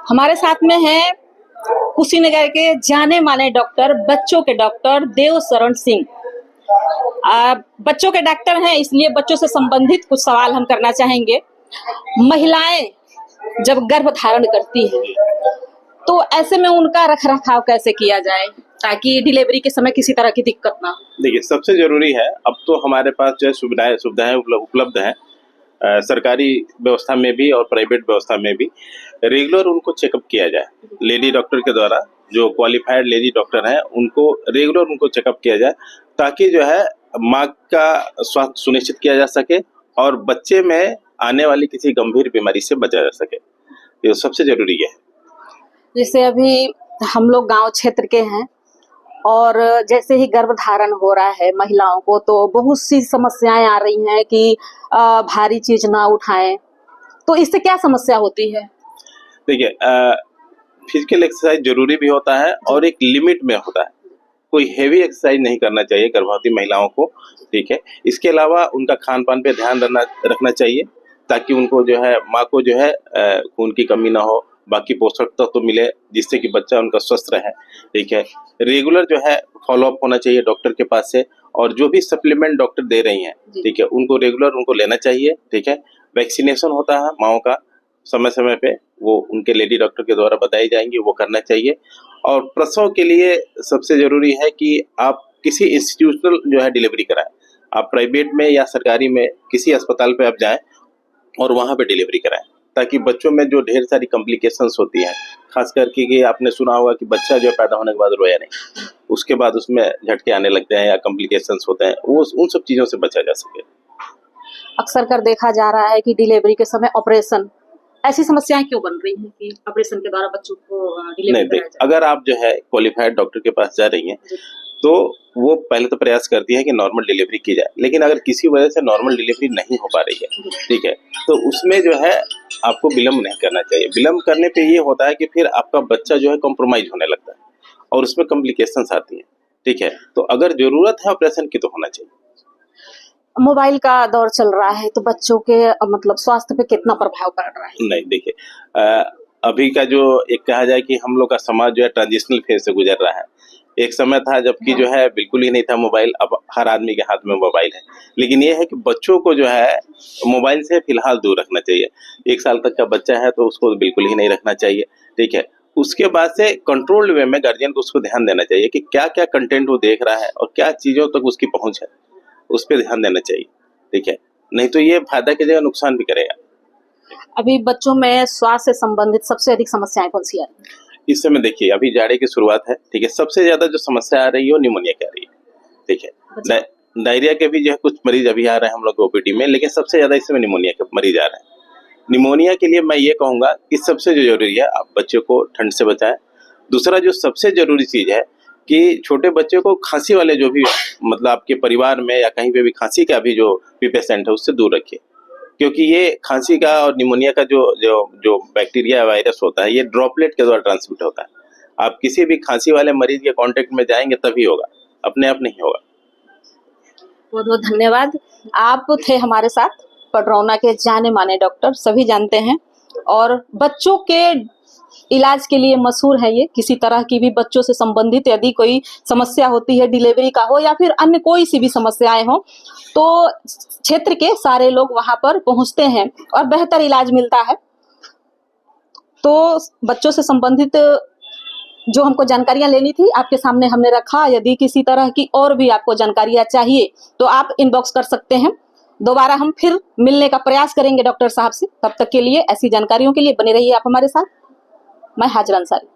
हमारे साथ में है कुशीनगर के जाने माने डॉक्टर, बच्चों के डॉक्टर देवशरण सिंह। बच्चों के डॉक्टर हैं, इसलिए बच्चों से संबंधित कुछ सवाल हम करना चाहेंगे। महिलाएं जब गर्भ धारण करती हैं तो ऐसे में उनका रख रखाव कैसे किया जाए ताकि डिलीवरी के समय किसी तरह की दिक्कत ना हो? देखिए, सबसे जरूरी है, अब तो हमारे पास जो है सुविधाएं उपलब्ध हैं, सरकारी व्यवस्था में भी और प्राइवेट व्यवस्था में भी। रेगुलर उनको चेकअप किया जाए लेडी डॉक्टर के द्वारा। जो क्वालिफाइड लेडी डॉक्टर हैं उनको रेगुलर उनको चेकअप किया जाए ताकि जो है माँ का स्वास्थ्य सुनिश्चित किया जा सके और बच्चे में आने वाली किसी गंभीर बीमारी से बचा जा सके। ये सबसे जरूरी है। जैसे अभी हम लोग गांव क्षेत्र के हैं और जैसे ही गर्भधारण हो रहा है महिलाओं को तो बहुत सी समस्याएं आ रही हैं कि भारी चीज ना उठाएं, तो इससे क्या समस्या होती है? देखिए, फिजिकल एक्सरसाइज जरूरी भी होता है और एक लिमिट में होता है। कोई हेवी एक्सरसाइज नहीं करना चाहिए गर्भवती महिलाओं को, ठीक है। इसके अलावा उनका खान पान पे ध्यान रखना चाहिए ताकि उनको जो है माँ को जो है खून की कमी ना हो, बाकी पोषक तत्व तो मिले जिससे कि बच्चा उनका स्वस्थ रहे, ठीक है। रेगुलर जो है फॉलोअप होना चाहिए डॉक्टर के पास से, और जो भी सप्लीमेंट डॉक्टर दे रही हैं, ठीक है, उनको रेगुलर उनको लेना चाहिए, ठीक है। वैक्सीनेशन होता है माओ का समय समय पे, वो उनके लेडी डॉक्टर के द्वारा बताई जाएंगी, वो करना चाहिए। और प्रसव के लिए सबसे जरूरी है कि आप किसी इंस्टीट्यूशनल जो है डिलीवरी कराएं। आप प्राइवेट में या सरकारी में किसी अस्पताल पे आप जाएं और वहां पे डिलीवरी कराएं ताकि बच्चों में जो ढेर सारी कॉम्प्लिकेशंस होती हैं, खास करके कि आपने सुना होगा कि बच्चा जो पैदा होने के बाद रोया नहीं, उसके बाद उसमें झटके आने लगते हैं या कॉम्प्लिकेशंस होते हैं, वो उन सब चीजों से बचा जा सके। अक्सर कर देखा जा रहा है कि डिलीवरी के समय ऑपरेशन, ऐसी समस्याएं क्यों बन रही हैं कि ऑपरेशन के द्वारा बच्चों को डिलीवरी कराया जाए? अगर आप जो है क्वालिफाइड डॉक्टर के पास जा रही हैं तो वो पहले तो प्रयास करती है कि नॉर्मल डिलीवरी की जाए, लेकिन अगर किसी वजह से नॉर्मल डिलीवरी नहीं हो पा रही है, ठीक है, तो उसमें जो है आपको विलम्ब नहीं करना चाहिए। विलम्ब करने पे ये होता है कि फिर आपका बच्चा जो है कॉम्प्रोमाइज होने लगता है और उसमें कॉम्प्लिकेशंस आती हैं, ठीक है। तो अगर जरूरत है ऑपरेशन की तो होना चाहिए। मोबाइल का दौर चल रहा है तो बच्चों के मतलब स्वास्थ्य पे कितना प्रभाव पड़ रहा है? नहीं, देखिए, अभी का जो एक कहा जाए कि हम लोग का समाज जो है ट्रांजिशनल फेज से गुजर रहा है। एक समय था जबकि जो है बिल्कुल ही नहीं था मोबाइल, अब हर आदमी के हाथ में मोबाइल है। लेकिन ये है कि बच्चों को जो है मोबाइल से फिलहाल दूर रखना चाहिए। 1 साल तक का बच्चा है तो उसको बिल्कुल ही नहीं रखना चाहिए, ठीक है। उसके बाद से कंट्रोल्ड वे में गार्जियन को उसको ध्यान देना चाहिए कि क्या क्या कंटेंट वो देख रहा है और क्या चीजों तक उसकी पहुंच है, उस पर ध्यान देना चाहिए, ठीक है। नहीं तो ये फायदा की जगह नुकसान भी करेगा। अभी बच्चों में स्वास्थ्य से संबंधित सबसे अधिक समस्याएं कौन सी आ रही है? इस समय देखिए, अभी जाड़े की शुरुआत है, ठीक है। सबसे ज्यादा जो समस्या आ रही है वो निमोनिया की आ रही है, ठीक है। डायरिया के भी जो है कुछ मरीज अभी आ रहे हैं हम लोग ओपीडी में, लेकिन सबसे ज्यादा इस समय निमोनिया के मरीज आ रहे हैं। निमोनिया के लिए मैं ये कहूंगा कि सबसे जो जरूरी है आप बच्चों को ठंड से बचाएं। दूसरा जो सबसे जरूरी चीज है कि छोटे बच्चे को खांसी वाले जो भी मतलब आपके परिवार में या कहीं पे भी खांसी का भी जो भी पेशेंट है उससे दूर रखिए, क्योंकि ये खांसी का और निमोनिया का जो जो जो बैक्टीरिया वायरस होता है ये ड्रॉपलेट के द्वारा ट्रांसमिट होता है। आप किसी भी खांसी वाले मरीज के कांटेक्ट में जाएंगे तभी होगा, अपने आप नहीं होगा। बहुत बहुत धन्यवाद। आप थे हमारे साथ पडरौना के जाने माने डॉक्टर, सभी जानते हैं और बच्चों के इलाज के लिए मशहूर है। ये किसी तरह की भी बच्चों से संबंधित यदि कोई समस्या होती है, डिलीवरी का हो या फिर अन्य कोई सी भी समस्याएं हो, तो क्षेत्र के सारे लोग वहां पर पहुंचते हैं और बेहतर इलाज मिलता है। तो बच्चों से संबंधित जो हमको जानकारियां लेनी थी आपके सामने हमने रखा। यदि किसी तरह की और भी आपको जानकारियां चाहिए तो आप इनबॉक्स कर सकते हैं। दोबारा हम फिर मिलने का प्रयास करेंगे डॉक्टर साहब से। तब तक के लिए ऐसी जानकारियों के लिए बने रहिए आप हमारे साथ। मैं हाजरा अंसारी।